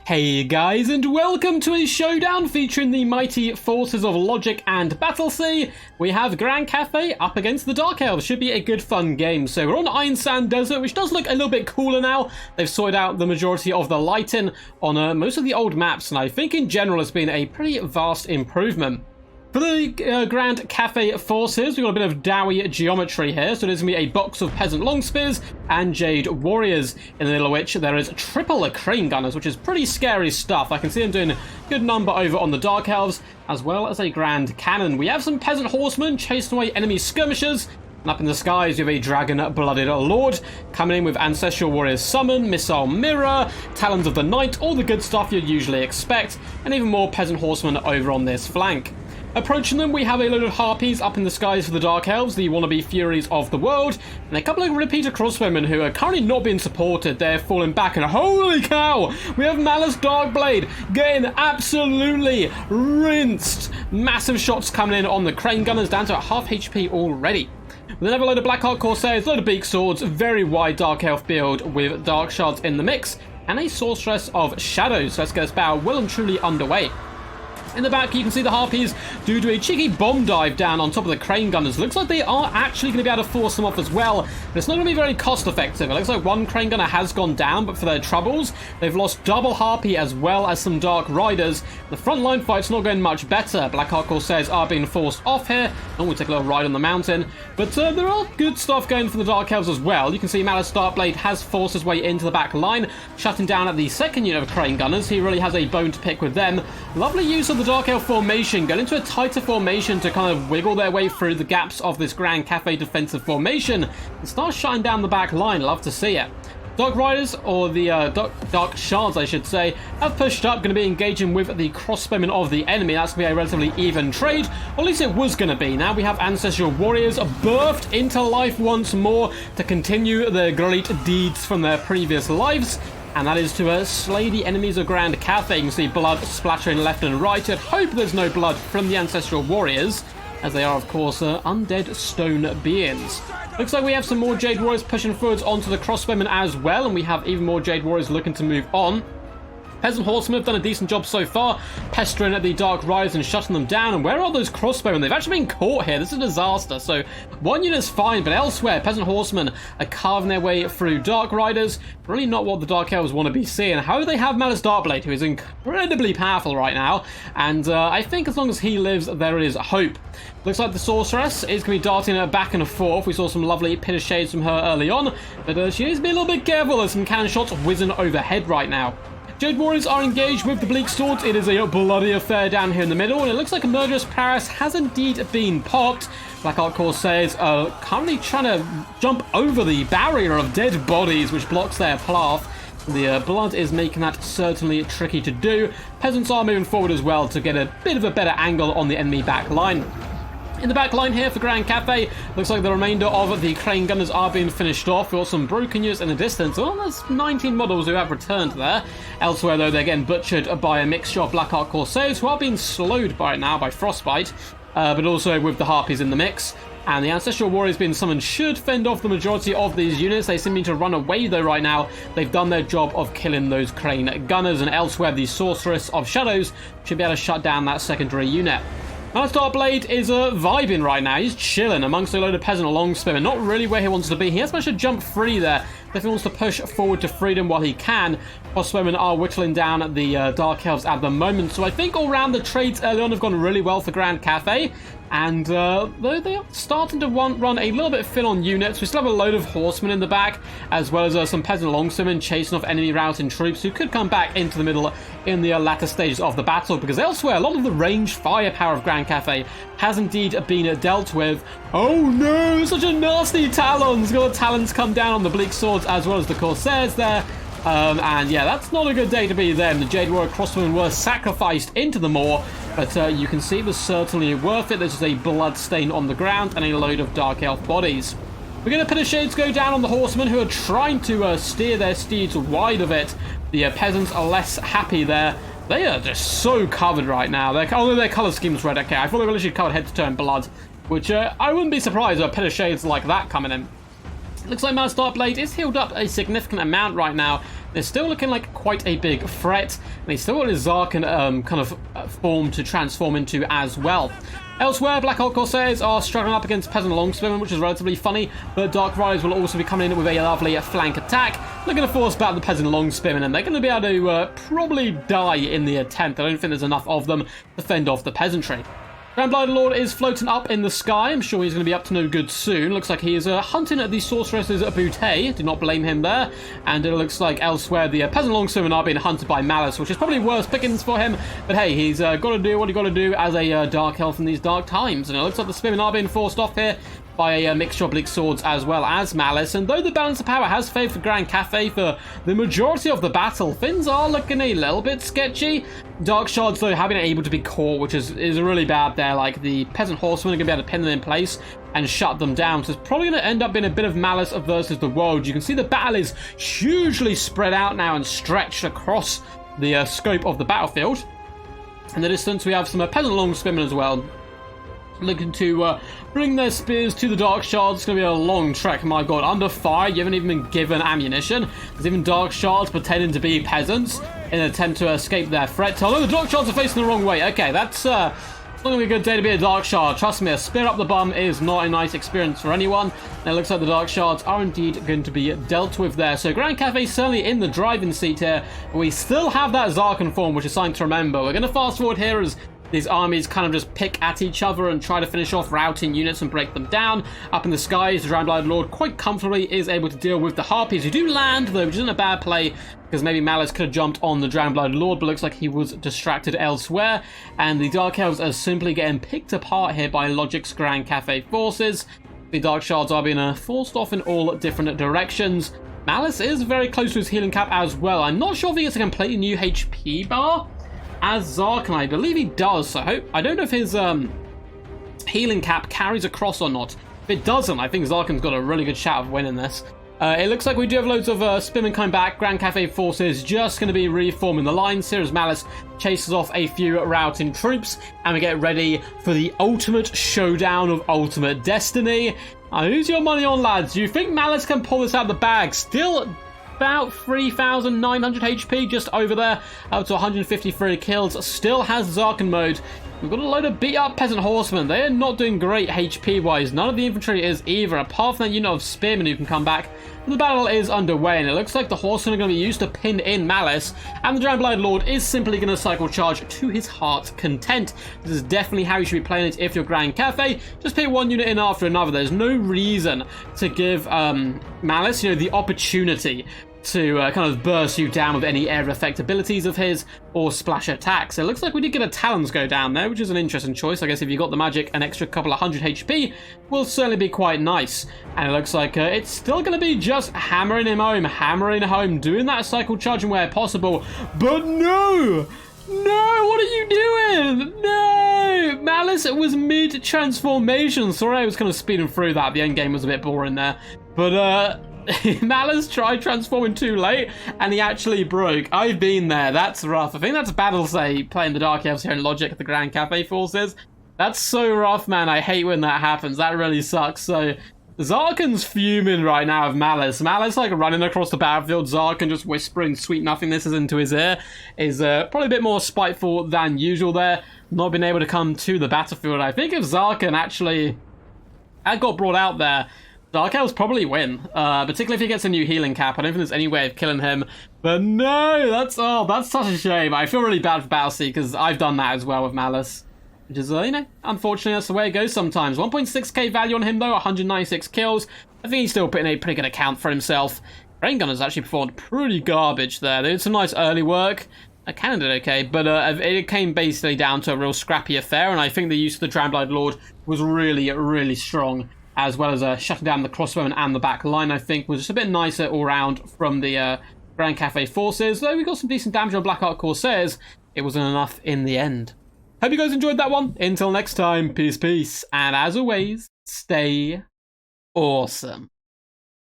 Hey guys, and welcome to a showdown featuring the mighty forces of Logic and Battlesea. We have Grand Cathay up against the Dark Elves. Should be a good fun game. So we're on Iron Sand Desert, which does look a little bit cooler now. They've sorted out the majority of the lighting on most of the old maps, and I think in general it's been a pretty vast improvement. For the Grand Cathay forces, we've got a bit of Dowie geometry here. So there's going to be a box of Peasant Longspears and Jade Warriors, in the middle of which there is triple Crane Gunners, which is pretty scary stuff. I can see them doing a good number over on the Dark Elves, as well as a Grand Cannon. We have some Peasant Horsemen chasing away enemy skirmishers. And up in the skies, you have a Dragon-Blooded Lord coming in with Ancestral Warriors Summon, Missile Mirror, Talons of the Night, all the good stuff you'd usually expect, and even more Peasant Horsemen over on this flank. Approaching them, we have a load of Harpies up in the skies for the Dark Elves, the wannabe Furies of the world, and a couple of repeater crossbowmen who are currently not being supported. They're falling back, and holy cow! We have Malus Darkblade getting absolutely rinsed. Massive shots coming in on the Crane Gunners, down to half HP already. We then have a load of Blackheart Corsairs, a load of Beak Swords, very wide Dark Elf build with Dark Shards in the mix, and a Sorceress of Shadows. So let's get this battle well and truly underway. In the back, you can see the Harpies do a cheeky bomb dive down on top of the Crane Gunners. Looks like they are actually going to be able to force them off as well, but it's not going to be very cost effective. It looks like one Crane Gunner has gone down, but for their troubles, they've lost double Harpy as well as some Dark Riders. The front line fight's not going much better. Blackheart Corsairs are being forced off here. And we'll take a little ride on the mountain. But there are good stuff going for the Dark Elves as well. You can see Malus Darkblade has forced his way into the back line, shutting down at the second unit of Crane Gunners. He really has a bone to pick with them. Lovely use of the Dark Elf formation, get into a tighter formation to kind of wiggle their way through the gaps of this Grand Cathay defensive formation and start shutting down the back line. Love to see it. Dark Riders, or the Dark Shards I should say, have pushed up, going to be engaging with the crossbowmen of the enemy. That's going to be a relatively even trade, or at least it was going to be. Now we have Ancestral Warriors birthed into life once more to continue their great deeds from their previous lives. And that is to slay the enemies of Grand Cathay. You can see blood splattering left and right. I'd hope there's no blood from the Ancestral Warriors, as they are, of course, undead stone beings. Looks like we have some more Jade Warriors pushing forwards onto the crossbowmen as well, and we have even more Jade Warriors looking to move on. Peasant Horsemen have done a decent job so far, pestering at the Dark Riders and shutting them down. And where are those crossbowmen? They've actually been caught here. This is a disaster. So one unit's fine, but elsewhere, Peasant Horsemen are carving their way through Dark Riders. Really not what the Dark Elves want to be seeing. However, they have Malus Darkblade, who is incredibly powerful right now. And I think as long as he lives, there is hope. Looks like the Sorceress is going to be darting back and forth. We saw some lovely pit of shades from her early on, but she needs to be a little bit careful. There's some cannon shots whizzing overhead right now. Jade Warriors are engaged with the Bleak Swords. It is a bloody affair down here in the middle, and it looks like a Murderous Paris has indeed been popped. Blackheart Corsairs are currently trying to jump over the barrier of dead bodies, which blocks their path. The blood is making that certainly tricky to do. Peasants are moving forward as well to get a bit of a better angle on the enemy back line. In the back line here for Grand Cathay, looks like the remainder of the Crane Gunners are being finished off. We've got some broken units in the distance. Well, there's 19 models who have returned there. Elsewhere, though, they're getting butchered by a mixture of Blackheart Corsairs, who are being slowed by it now by Frostbite, but also with the Harpies in the mix. And the Ancestral Warriors being summoned should fend off the majority of these units. They seem to run away, though, right now. They've done their job of killing those Crane Gunners, and elsewhere, the Sorceress of Shadows should be able to shut down that secondary unit. Malus Darkblade is vibing right now. He's chilling amongst a load of Peasant Longspearmen. Not really where he wants to be. He has managed to jump free there. Definitely wants to push forward to freedom while he can. Crossbowmen are whittling down the Dark Elves at the moment. So I think all round the trades early on have gone really well for Grand Cathay. And though they are starting to run a little bit thin on units, we still have a load of horsemen in the back, as well as some Peasant Longspearmen chasing off enemy routing troops who could come back into the middle in the latter stages of the battle, because elsewhere, a lot of the ranged firepower of Grand Cathay has indeed been dealt with. Oh no, such a nasty Talons! Got the Talons come down on the Bleak Swords as well as the Corsairs there. And yeah, that's not a good day to be them. The Jade Warrior crossbowmen were sacrificed into the moor, but you can see it was certainly worth it. There's just a blood stain on the ground and a load of Dark Elf bodies. We're going to put a shades go down on the horsemen who are trying to steer their steeds wide of it. The peasants are less happy there. They are just so covered right now. Although their colour scheme's red. Okay, I thought they were literally covered head to toe in blood, which I wouldn't be surprised with a pit of shades like that coming in. Looks like Malus Darkblade is healed up a significant amount right now. They're still looking like quite a big threat, and he's still got his Tz'arkan kind of form to transform into as well. Elsewhere, Black Hawk Corsairs are struggling up against Peasant Longspearmen, which is relatively funny, but Dark Riders will also be coming in with a lovely flank attack. They're going to force back the Peasant Longspearmen, and they're going to be able to probably die in the attempt. I don't think there's enough of them to fend off the peasantry. Grand Lord is floating up in the sky. I'm sure he's going to be up to no good soon. Looks like he is hunting at the sorceress's bouquet. Do not blame him there. And it looks like elsewhere the Peasant Longspearmen are being hunted by Malus, which is probably worse pickings for him. But hey, he's got to do what he got to do as a Dark Elf in these dark times. And it looks like the Spearmen are being forced off here by a mixture of bleak swords as well as Malus. And though the balance of power has favoured Grand Cathay for the majority of the battle, things are looking a little bit sketchy. Dark Shards, though, have been able to be caught, which is really bad there. Like, the Peasant Horsemen are going to be able to pin them in place and shut them down. So it's probably going to end up being a bit of Malus versus the world. You can see the battle is hugely spread out now and stretched across the scope of the battlefield. In the distance, we have some Peasant Longspearmen as well, looking to bring their spears to the Dark Shards. It's going to be a long trek, my god. Under fire, you haven't even been given ammunition. There's even Dark Shards pretending to be peasants in an attempt to escape their threat. Oh no, the Dark Shards are facing the wrong way. Okay, that's not going to be a good day to be a Dark Shard. Trust me, a spear up the bum is not a nice experience for anyone. And it looks like the Dark Shards are indeed going to be dealt with there. So Grand Cathay certainly in the driving seat here. But we still have that Tz'arkan form, which is something to remember. We're going to fast forward here as these armies kind of just pick at each other and try to finish off routing units and break them down. Up in the skies, the Drowned Lord quite comfortably is able to deal with the Harpies, who do land, though, which isn't a bad play, because maybe Malus could have jumped on the Drowned Lord, but looks like he was distracted elsewhere. And the Dark Elves are simply getting picked apart here by Logic's Grand Cathay forces. The Dark Shards are being forced off in all different directions. Malus is very close to his healing cap as well. I'm not sure if he gets a completely new HP bar as Tz'arkan. I believe he does, so I don't know if his healing cap carries across or not. If it doesn't, I think Tz'arkan's got a really good shot of winning this. It looks like we do have loads of Spearmen coming back. Grand Cathay forces just going to be reforming the lines here as Malus chases off a few routing troops, and we get ready for the ultimate showdown of ultimate destiny. Who's your money on, lads? Do you think Malus can pull this out of the bag? Still about 3,900 HP, just over there, up to 153 kills. Still has Tz'arkan mode. We've got a load of beat up peasant horsemen. They are not doing great HP wise. None of the infantry is either, apart from that unit of spearmen who can come back. The battle is underway, and it looks like the horsemen are going to be used to pin in Malus, and the Drowned Lord is simply going to cycle charge to his heart's content. This is definitely how you should be playing it if you're Grand Cathay. Just pick one unit in after another. There's no reason to give Malus, the opportunity to kind of burst you down with any area effect abilities of his or splash attacks. So it looks like we did get a Talons go down there, which is an interesting choice. I guess if you got the magic, an extra couple of 100 HP will certainly be quite nice. And it looks like it's still going to be just hammering home, doing that cycle charging where possible. But no, what are you doing? No, Malus was mid-transformation. Sorry, I was kind of speeding through that. The end game was a bit boring there. But Malus tried transforming too late, and he actually broke. I've been there. That's rough. I think that's battle say playing the Dark Elves here in Logic at the Grand Cathay forces. That's so rough, man. I hate when that happens. That really sucks. So Tz'arkan's fuming right now of Malus. Malus like running across the battlefield. Tz'arkan just whispering sweet nothingness into his ear is probably a bit more spiteful than usual there. Not being able to come to the battlefield. I think if Tz'arkan actually had got brought out there, Dark Elves probably win, particularly if he gets a new healing cap. I don't think there's any way of killing him. But no, that's such a shame. I feel really bad for Battlesea because I've done that as well with Malus. Which is, unfortunately, that's the way it goes sometimes. 1.6k value on him, though, 196 kills. I think he's still putting a pretty good account for himself. Rain Gunner's actually performed pretty garbage there. They did some nice early work. Cannon did okay, but it came basically down to a real scrappy affair, and I think the use of the Drowned Lord was really, really strong, as well as shutting down the crossbowmen and the back line. I think was just a bit nicer all round from the Grand Cathay forces. Though we got some decent damage on Black Hawk Corsairs, it wasn't enough in the end. Hope you guys enjoyed that one. Until next time, peace, and as always, stay awesome.